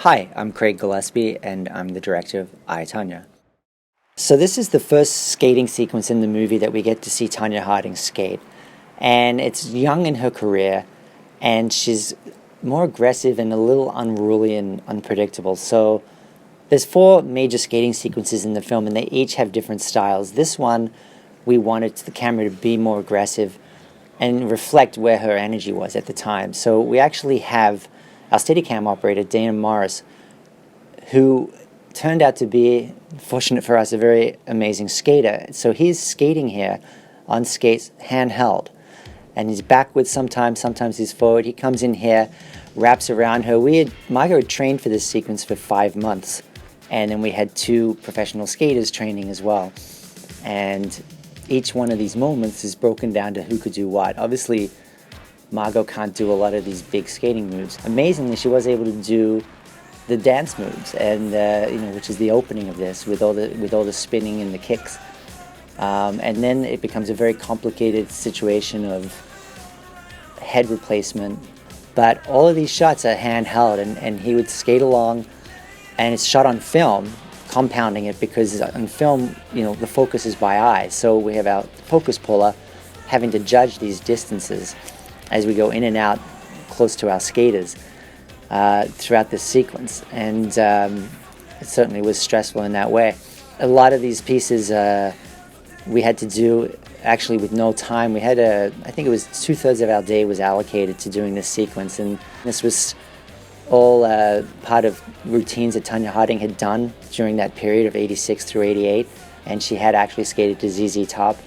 Hi, I'm Craig Gillespie, and I'm the director of I Tonya. So this is the first skating sequence in the movie that we get to see Tonya Harding skate. And it's young in her career, and she's more aggressive and a little unruly and unpredictable. So there's 4 major skating sequences in the film, and they each have different styles. This one, we wanted the camera to be more aggressive and reflect where her energy was at the time. So we actually have our Steadicam operator, Dana Morris, who turned out to be, fortunate for us, a very amazing skater. So he's skating here on skates handheld. And he's backwards sometimes he's forward. He comes in here, wraps around her. Margot had trained for this sequence for 5 months. And then we had 2 professional skaters training as well. And each one of these moments is broken down to who could do what. Obviously, Margot can't do a lot of these big skating moves. Amazingly, she was able to do the dance moves, and which is the opening of this, with all the spinning and the kicks. And then it becomes a very complicated situation of head replacement. But all of these shots are handheld, and he would skate along, and it's shot on film, compounding it, because on film, the focus is by eye. So we have our focus puller having to judge these distances as we go in and out close to our skaters throughout this sequence. And it certainly was stressful in that way. A lot of these pieces we had to do actually with no time. We had I think it was 2/3 of our day was allocated to doing this sequence, and this was all part of routines that Tonya Harding had done during that period of 86 through 88, and she had actually skated to ZZ Top.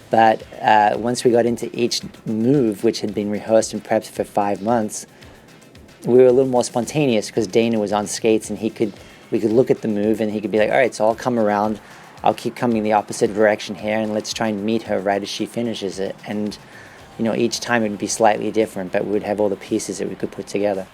But once we got into each move, which had been rehearsed and prepped for 5 months, we were a little more spontaneous because Dana was on skates, and we could look at the move and he could be like, all right, so I'll come around, I'll keep coming the opposite direction here, and let's try and meet her right as she finishes it. And each time it would be slightly different, but we would have all the pieces that we could put together.